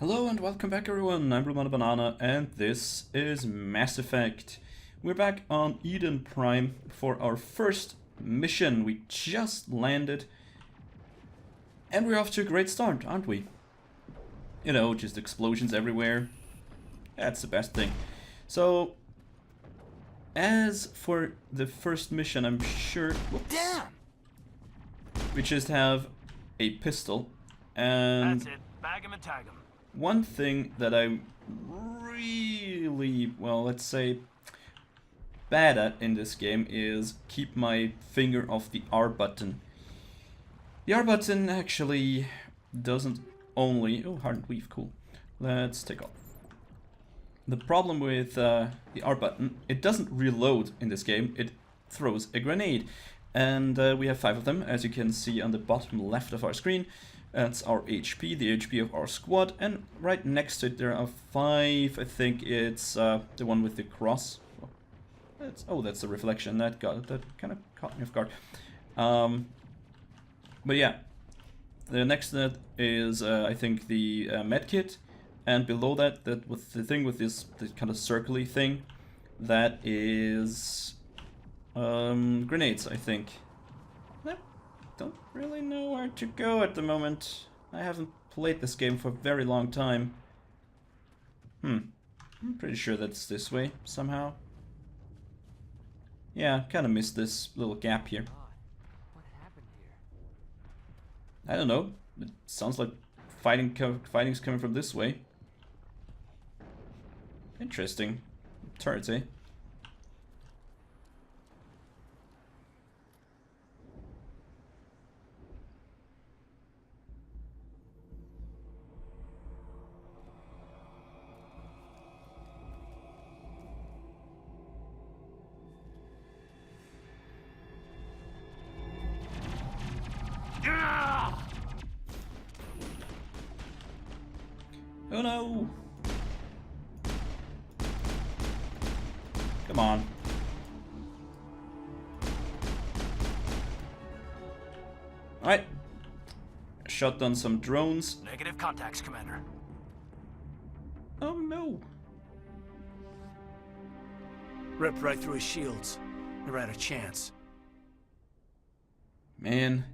Hello and welcome back everyone, I'm Banana and this is Mass Effect. We're back on Eden Prime for our first mission. We just landed and we're off to a great start, aren't we? You know, just explosions everywhere. That's the best thing. So, as for the first mission, I'm sure... Whoops, Damn! we just have a pistol and... That's it. Bag 'em and tag 'em. One thing that I'm really, well, let's say, bad at in this game is keep my finger off the R button. The R button actually doesn't only... Oh, hardened weave, cool. Let's take off. The problem with the R button, it doesn't reload in this game, it throws a grenade. And we have 5 of them, as you can see on the bottom left of our screen. That's our HP, the HP of our squad, and right next to it there are 5. I think it's the one with the cross. That's the reflection. That kind of caught me off guard. But yeah, the next to that is I think the medkit, and below that, with the thing with this kind of circly thing, that is grenades, I think. Don't really know where to go at the moment. I haven't played this game for a very long time. I'm pretty sure that's this way somehow. Yeah, kind of missed this little gap here. What happened here? I don't know. It sounds like fighting's coming from this way. Interesting. Turrets, eh? Oh no! Come on. Alright. Shot down some drones. Negative contacts, Commander. Oh no! Ripped right through his shields. Never had a chance. Man.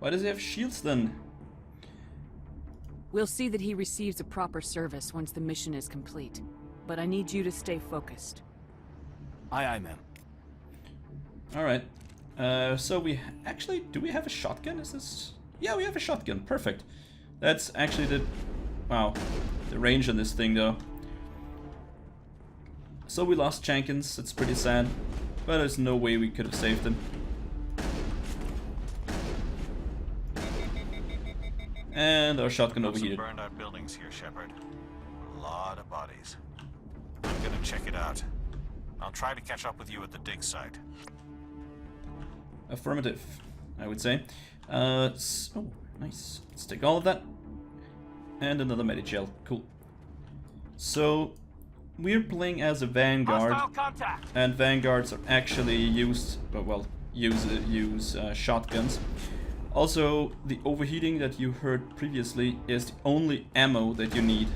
Why does he have shields then? We'll see that he receives a proper service once the mission is complete. But I need you to stay focused. Aye, ma'am. Alright. So we actually... Do we have a shotgun? Is this... Yeah, we have a shotgun. Perfect. That's actually the... Wow. The range on this thing, though. So we lost Jenkins. It's pretty sad. But there's no way we could have saved him. And our shotgun overheated. Burned out buildings here, Shepard. A lot of bodies. I'm gonna check it out. I'll try to catch up with you at the dig site. Affirmative, I would say. Oh, nice. Let's take all of that. And another medicel. Cool. So, we're playing as a Vanguard. Hostile contact! And Vanguards are actually used, use shotguns. Also, the overheating that you heard previously is the only ammo that you need.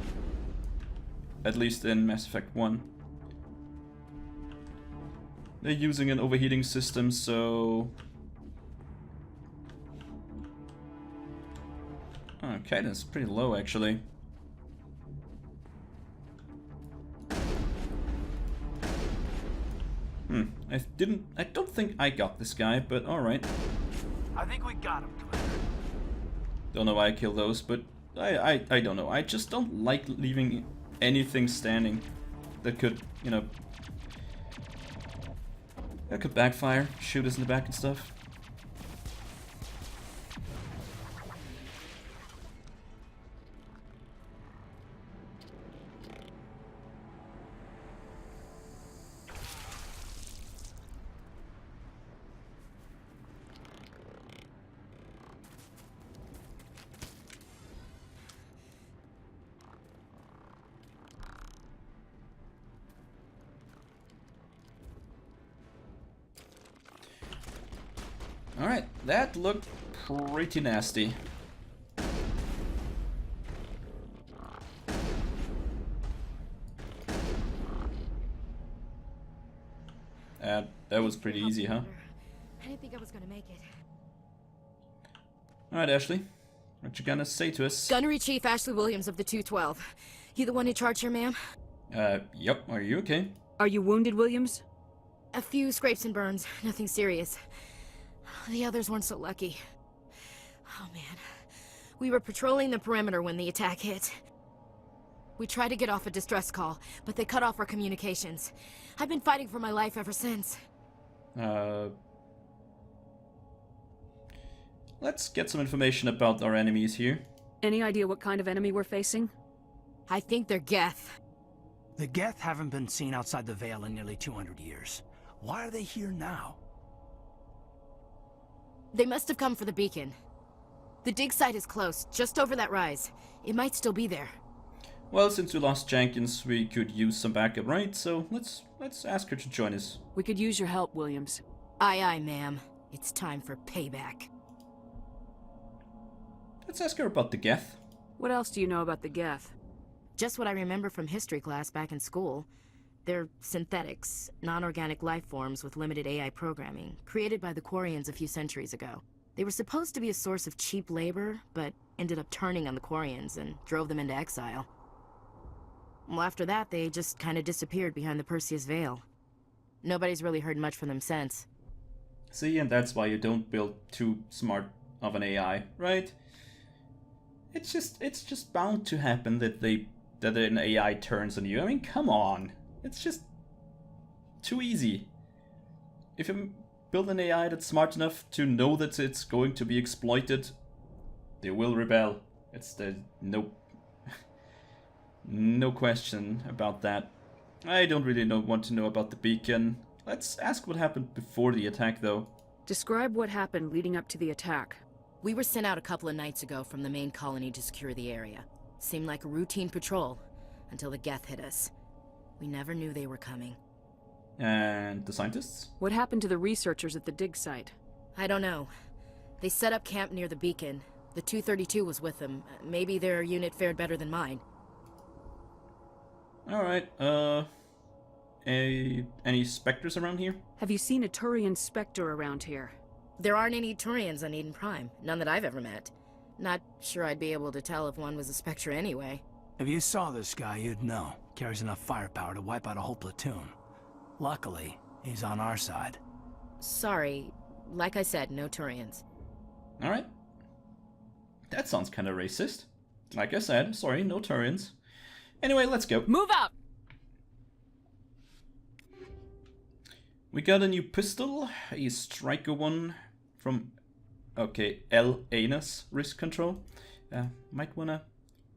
At least in Mass Effect 1. They're using an overheating system, so... Okay, that's pretty low actually. I don't think I got this guy, but alright. I think we got him, Commander. Don't know why I killed those, but I don't know. I just don't like leaving anything standing that could, you know, that could backfire, shoot us in the back and stuff. Alright, that looked pretty nasty. That was pretty easy, huh? I didn't think I was gonna make it. Alright, Ashley. What you gonna say to us? Gunnery Chief Ashley Williams of the 212. You the one in charge here, ma'am? Yep. Are you okay? Are you wounded, Williams? A few scrapes and burns, nothing serious. The others weren't so lucky. Oh man. We were patrolling the perimeter when the attack hit. We tried to get off a distress call, but they cut off our communications. I've been fighting for my life ever since. Let's get some information about our enemies here. Any idea what kind of enemy we're facing? I think they're Geth. The Geth haven't been seen outside the Veil in nearly 200 years. Why are they here now? They must have come for the beacon. The dig site is close, just over that rise. It might still be there. Well, since we lost Jenkins, we could use some backup, right? So let's ask her to join us. We could use your help, Williams. Aye, aye, ma'am. It's time for payback. Let's ask her about the Geth. What else do you know about the Geth? Just what I remember from history class back in school. They're synthetics, non-organic life forms with limited AI programming, created by the Quarians a few centuries ago. They were supposed to be a source of cheap labor, but ended up turning on the Quarians and drove them into exile. Well, after that, they just kind of disappeared behind the Perseus Veil. Nobody's really heard much from them since. See, and that's why you don't build too smart of an AI, right? It's just bound to happen that an AI turns on you. I mean, come on. It's just too easy. If you build an AI that's smart enough to know that it's going to be exploited, they will rebel. No question about that. I don't really want to know about the beacon. Let's ask what happened before the attack, though. Describe what happened leading up to the attack. We were sent out a couple of nights ago from the main colony to secure the area. Seemed like a routine patrol, until the Geth hit us. We never knew they were coming. And the scientists? What happened to the researchers at the dig site? I don't know. They set up camp near the beacon. The 232 was with them. Maybe their unit fared better than mine. Alright, any specters around here? Have you seen a Turian Spectre around here? There aren't any Turians on Eden Prime. None that I've ever met. Not sure I'd be able to tell if one was a Spectre anyway. If you saw this guy, you'd know. Carries enough firepower to wipe out a whole platoon. Luckily, he's on our side. Sorry. Like I said, no Turians. Alright. That sounds kind of racist. Like I said, sorry, no Turians. Anyway, let's go. Move out! We got a new pistol, a striker one from, okay, L. Anus Risk Control. Might wanna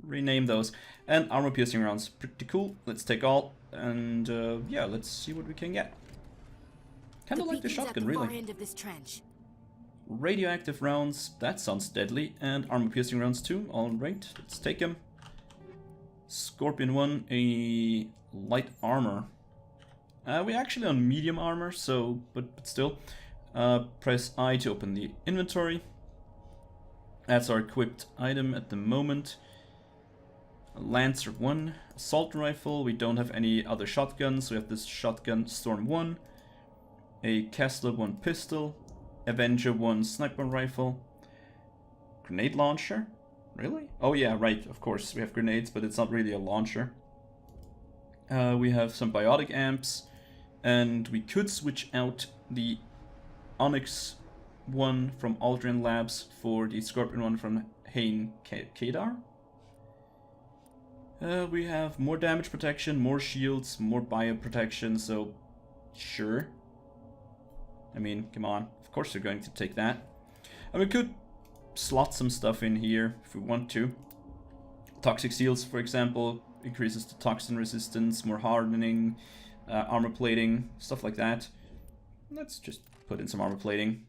rename those. And armor piercing rounds, pretty cool. Let's take all, and yeah, let's see what we can get. Kinda like the shotgun, really. Far end of this trench. Radioactive rounds, that sounds deadly, and armor piercing rounds too. Alright, let's take them. Scorpion 1, a light armor. We're actually on medium armor, so, but still. Press I to open the inventory. That's our equipped item at the moment. A Lancer 1, assault rifle. We don't have any other shotguns. We have this shotgun Storm 1, a Kessler 1 pistol, Avenger 1 sniper rifle, grenade launcher. Really? Oh yeah, right, of course. We have grenades, but it's not really a launcher. We have some biotic amps, and we could switch out the Onyx one from Aldrin Labs for the Scorpion one from Hain Kadar. We have more damage protection, more shields, more bio protection, so sure. I mean, come on, of course they're going to take that. And we could slot some stuff in here if we want to. Toxic seals, for example, increases the toxin resistance, more hardening, armor plating, stuff like that. Let's just put in some armor plating.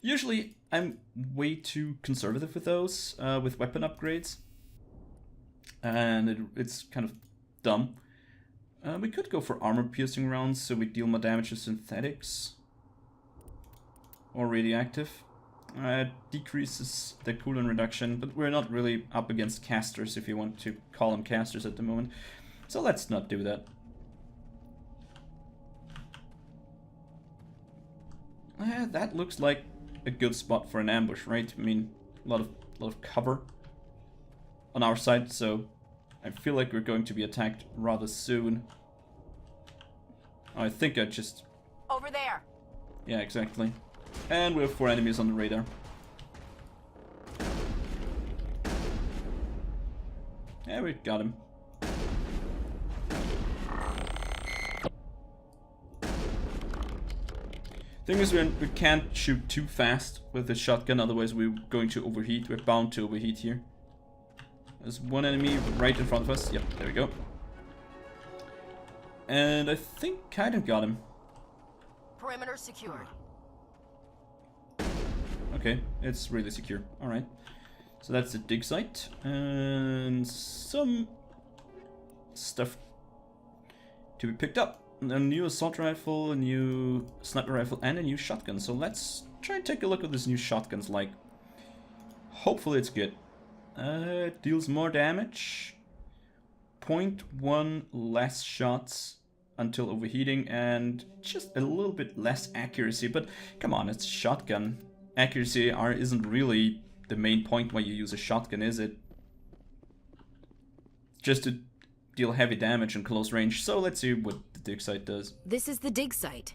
Usually I'm way too conservative with those, with weapon upgrades, and it's kind of dumb. We could go for armor piercing rounds so we deal more damage to synthetics or radioactive. Decreases the cooldown reduction, but we're not really up against casters, if you want to call them casters at the moment. So let's not do that. That looks like a good spot for an ambush, right? I mean, a lot of cover on our side, so I feel like we're going to be attacked rather soon. I think I just... Over there. Yeah, exactly. And we have 4 enemies on the radar. Yeah, we got him. Thing is, we can't shoot too fast with the shotgun, otherwise we're going to overheat. We're bound to overheat here. There's one enemy right in front of us. Yep, there we go. And I think kind of got him. Perimeter secured. Okay, it's really secure. Alright. So that's the dig site. And some stuff to be picked up. A new assault rifle, a new sniper rifle, and a new shotgun. So let's try and take a look at this new shotgun's like. Hopefully it's good. It deals more damage. 0.1 less shots until overheating, and just a little bit less accuracy. But come on, it's a shotgun. Accuracy isn't really the main point why you use a shotgun, is it? Just to deal heavy damage in close range. So let's see what the dig site does. This is the dig site.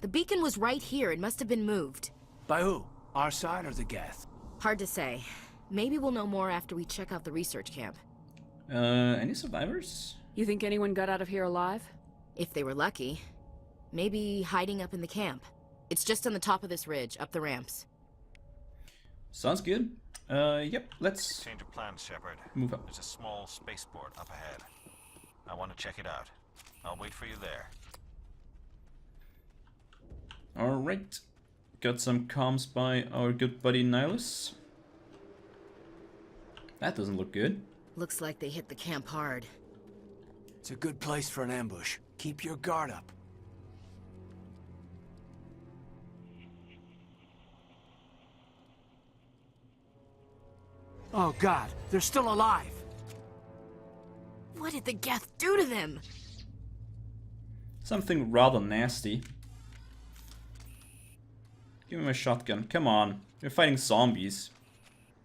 The beacon was right here. It must have been moved. By who? Our side or the Geth? Hard to say. Maybe we'll know more after we check out the research camp. Any survivors? You think anyone got out of here alive? If they were lucky. Maybe hiding up in the camp. It's just on the top of this ridge, up the ramps. Sounds good. Yep, let's Change of plans, Shepard. move up. There's a small spaceport up ahead. I want to check it out. I'll wait for you there. Alright. Got some comms by our good buddy Nihilus. That doesn't look good. Looks like they hit the camp hard. It's a good place for an ambush. Keep your guard up. Oh God, they're still alive! What did the Geth do to them? Something rather nasty. Give me my shotgun. Come on. You're fighting zombies.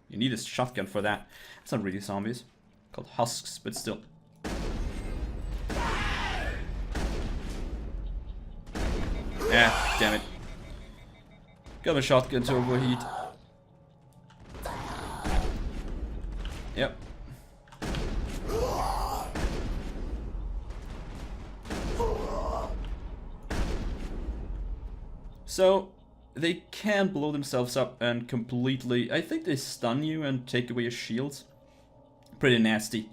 You need a shotgun for that. It's not really zombies. Called husks, but still. Ah, damn it. Got a shotgun to overheat. Yep. So, they can blow themselves up and completely... I think they stun you and take away your shields. Pretty nasty.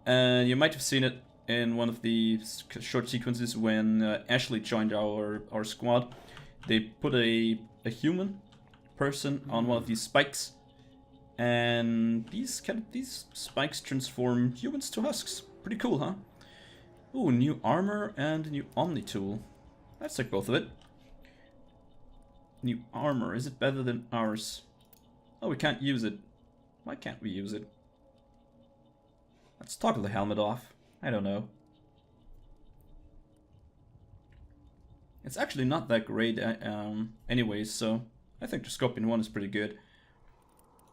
You might have seen it in one of the short sequences when Ashley joined our squad. They put a human person on one of these spikes. And these spikes transform humans to husks. Pretty cool, huh? Ooh, new armor and a new Omni tool. Let's take both of it. New armor, is it better than ours? Oh, we can't use it. Why can't we use it? Let's toggle the helmet off. I don't know. It's actually not that great anyways, so I think the Scorpion 1 is pretty good.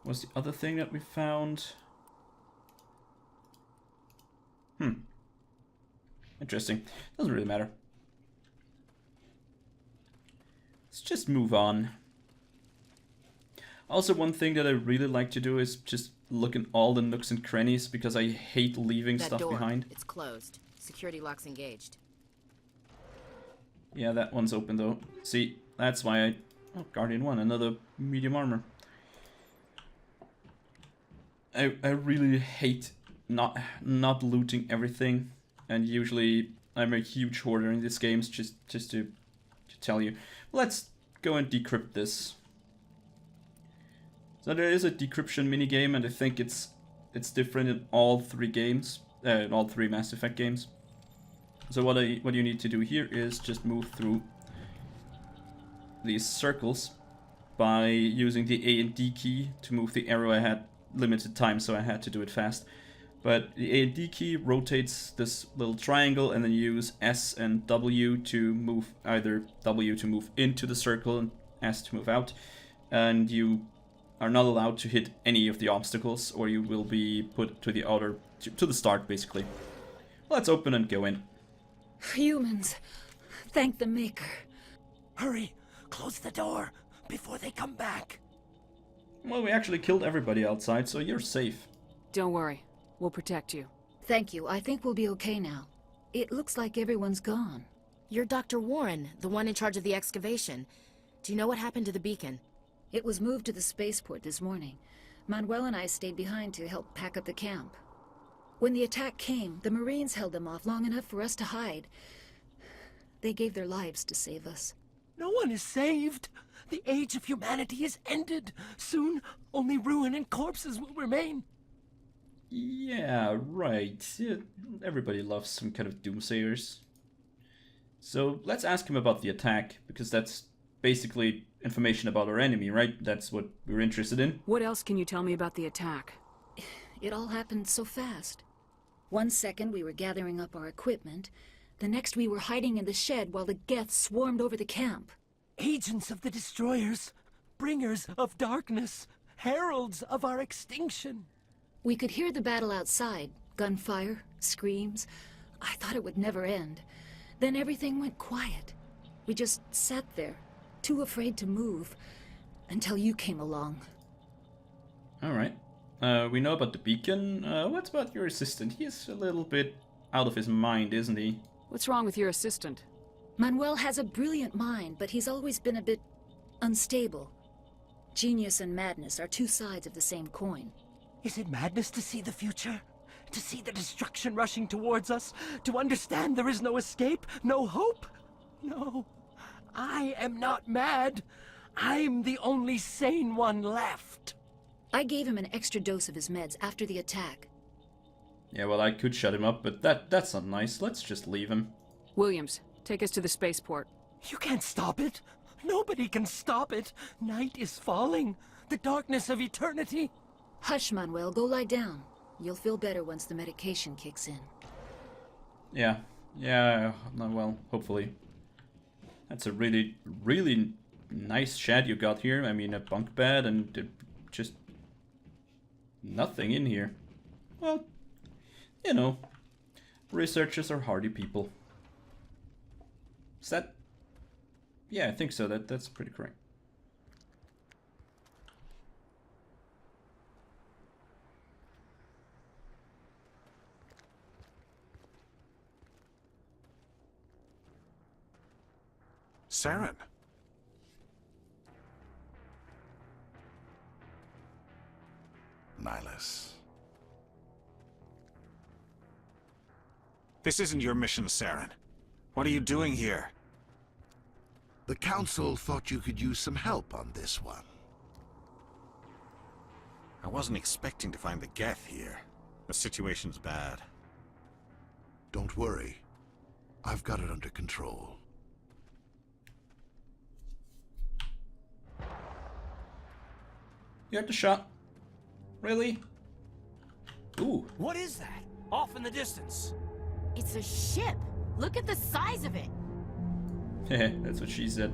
What's the other thing that we found? Interesting. Doesn't really matter. Let's just move on. Also, one thing that I really like to do is just look in all the nooks and crannies, because I hate leaving That stuff door, behind. it's closed. Security lock's engaged. Yeah, that one's open though. See, that's why I... Oh, Guardian 1, another medium armor. I really hate not looting everything, and usually I'm a huge hoarder in these games, just to tell you. Let's go and decrypt this. So there is a decryption minigame, and I think it's different in all 3 games, in all 3 Mass Effect games. So what you need to do here is just move through these circles by using the A and D key to move the arrow. I had limited time, so I had to do it fast. But the A and D key rotates this little triangle, and then you use S and W to move, either W to move into the circle, and asked to move out, and you are not allowed to hit any of the obstacles, or you will be put to the start, basically. Let's open and go in. Humans, thank the Maker. Hurry! Close the door before they come back. Well, we actually killed everybody outside, so you're safe. Don't worry. We'll protect you. Thank you. I think we'll be okay now. It looks like everyone's gone. You're Dr. Warren, the one in charge of the excavation. Do you know what happened to the beacon? It was moved to the spaceport this morning. Manuel and I stayed behind to help pack up the camp. When the attack came, the Marines held them off long enough for us to hide. They gave their lives to save us. No one is saved. The age of humanity is ended. Soon, only ruin and corpses will remain. Yeah, right. Yeah, everybody loves some kind of doomsayers. So let's ask him about the attack, because that's basically information about our enemy, right? That's what we're interested in. What else can you tell me about the attack? It all happened so fast. 1 second we were gathering up our equipment. The next we were hiding in the shed while the Geth swarmed over the camp. Agents of the destroyers, bringers of darkness, heralds of our extinction. We could hear the battle outside. Gunfire, screams. I thought it would never end. Then everything went quiet. We just sat there, too afraid to move, until you came along. Alright. We know about the beacon. What about your assistant? He's a little bit out of his mind, isn't he? What's wrong with your assistant? Manuel has a brilliant mind, but he's always been a bit unstable. Genius and madness are two sides of the same coin. Is it madness to see the future? To see the destruction rushing towards us? To understand there is no escape? No hope? No. I am not mad. I'm the only sane one left. I gave him an extra dose of his meds after the attack. Yeah, well, I could shut him up, but that's not nice. Let's just leave him. Williams, take us to the spaceport. You can't stop it. Nobody can stop it. Night is falling. The darkness of eternity. Hush, Manuel. Go lie down. You'll feel better once the medication kicks in. Yeah, well, hopefully. That's a really, really nice shed you got here. I mean, a bunk bed and just nothing in here. Well, you know, researchers are hardy people. Is that... Yeah, I think so. That's pretty correct. Saren. Nihilus. This isn't your mission, Saren. What are you doing here? The Council thought you could use some help on this one. I wasn't expecting to find the Geth here. The situation's bad. Don't worry. I've got it under control. You had the shot. Really? Ooh. What is that? Off in the distance. It's a ship. Look at the size of it. Heh, that's what she said.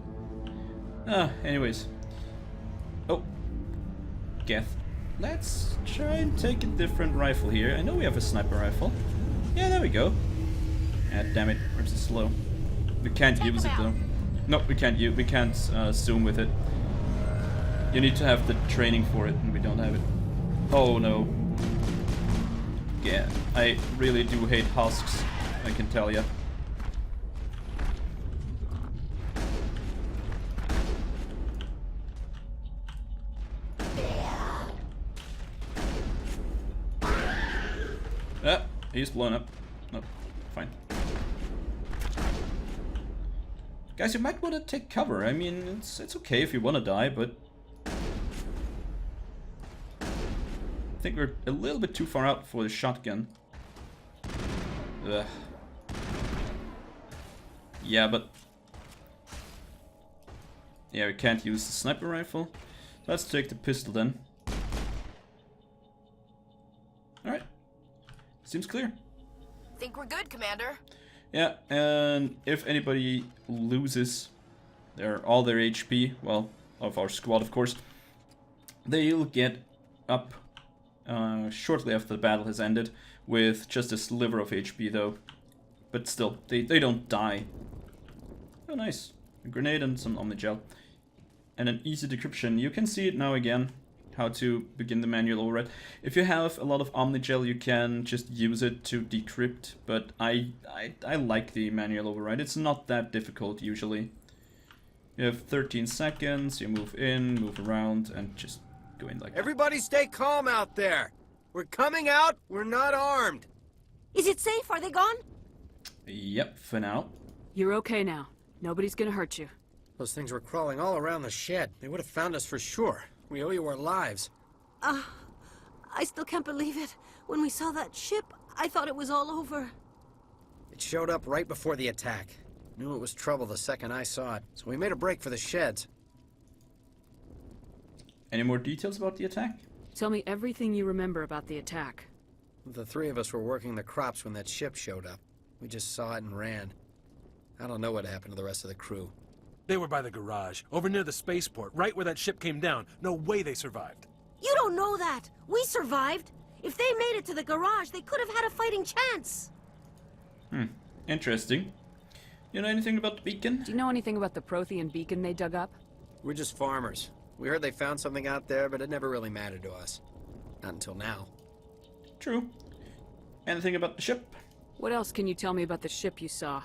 Anyways. Oh. Geth. Let's try and take a different rifle here. I know we have a sniper rifle. Yeah, there we go. Ah, damn it. Where's it slow? We can't use it though. No, we can't zoom with it. You need to have the training for it, and we don't have it. Oh no. Yeah, I really do hate husks, I can tell ya. Ah, he's blown up. No, fine. Guys, you might want to take cover. I mean, it's okay if you want to die, but I think we're a little bit too far out for the shotgun. Ugh. Yeah, but yeah, we can't use the sniper rifle. Let's take the pistol then. Alright. Seems clear. Think we're good, Commander. Yeah, and if anybody loses all their HP, well, of our squad, of course. They'll get up shortly after the battle has ended, with just a sliver of HP though. But still, they don't die. Oh nice, a grenade and some Omnigel. And an easy decryption. You can see it now again, how to begin the manual override. If you have a lot of Omnigel, you can just use it to decrypt, but I like the manual override. It's not that difficult usually. You have 13 seconds, you move in, move around, and just go in like that. Everybody stay calm out there. We're coming out. We're not armed. Is it safe? Are they gone? Yep, for now. You're okay now. Nobody's gonna hurt you. Those things were crawling all around the shed. They would have found us for sure. We owe you our lives. I still can't believe it. When we saw that ship, I thought it was all over. It showed up right before the attack. Knew it was trouble the second I saw it, so we made a break for the sheds. Any more details about the attack? Tell me everything you remember about the attack. The three of us were working the crops when that ship showed up. We just saw it and ran. I don't know what happened to the rest of the crew. They were by the garage, over near the spaceport, right where that ship came down. No way they survived. You don't know that. We survived. If they made it to the garage, they could have had a fighting chance. Interesting. You know anything about the beacon? Do you know anything about the Prothean beacon they dug up? We're just farmers. We heard they found something out there, but it never really mattered to us. Not until now. True. Anything about the ship? What else can you tell me about the ship you saw?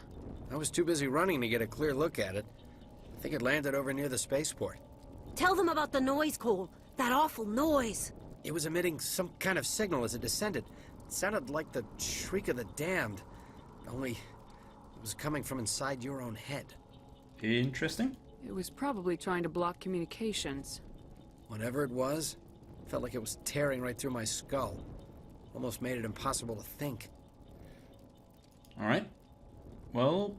I was too busy running to get a clear look at it. I think it landed over near the spaceport. Tell them about the noise, Cole. That awful noise. It was emitting some kind of signal as it descended. It sounded like the shriek of the damned. Only it was coming from inside your own head. Interesting. It was probably trying to block communications. Whatever it was, felt like it was tearing right through my skull. Almost made it impossible to think. Alright. Well,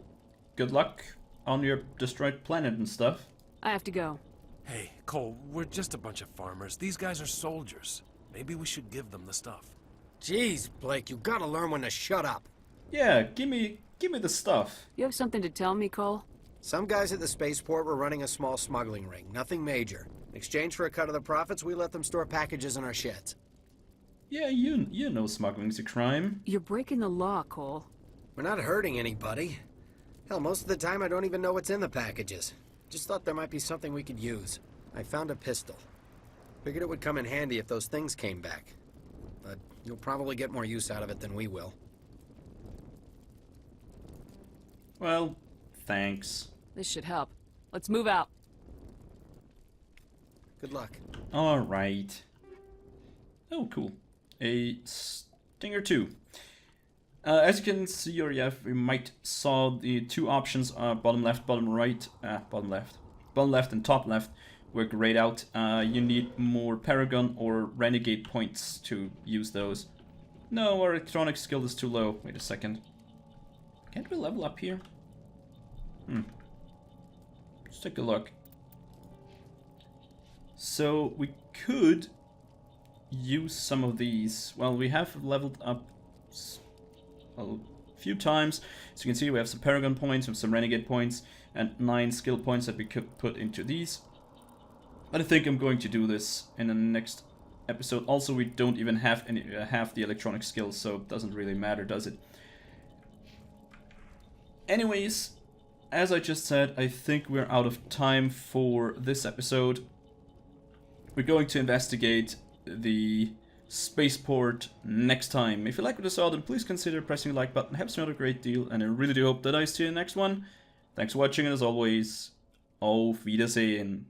good luck on your destroyed planet and stuff. I have to go. Hey, Cole, we're just a bunch of farmers. These guys are soldiers. Maybe we should give them the stuff. Jeez, Blake, you gotta learn when to shut up. Yeah, give me the stuff. You have something to tell me, Cole? Some guys at the spaceport were running a small smuggling ring, nothing major. In exchange for a cut of the profits, we let them store packages in our sheds. Yeah, you know smuggling's a crime. You're breaking the law, Cole. We're not hurting anybody. Hell, most of the time I don't even know what's in the packages. Just thought there might be something we could use. I found a pistol. Figured it would come in handy if those things came back. But you'll probably get more use out of it than we will. Well, thanks. This should help. Let's move out. Good luck. Alright. Oh, cool. A Stinger 2. As you can see, or you might saw the two options, bottom left, bottom right, bottom left and top left were grayed out. You need more Paragon or Renegade points to use those. No, our electronic skill is too low. Wait a second. Can't we level up here? Let's take a look. So we could use some of these. Well, we have leveled up a few times. So you can see we have some Paragon points, we have some Renegade points, and 9 skill points that we could put into these. But I think I'm going to do this in the next episode. Also, we don't even have any half the electronic skills, so it doesn't really matter, does it? Anyways, as I just said, I think we're out of time for this episode. We're going to investigate the spaceport next time. If you like what you saw, then please consider pressing the like button. It helps me out a great deal, and I really do hope that I see you in the next one. Thanks for watching, and as always, auf Wiedersehen.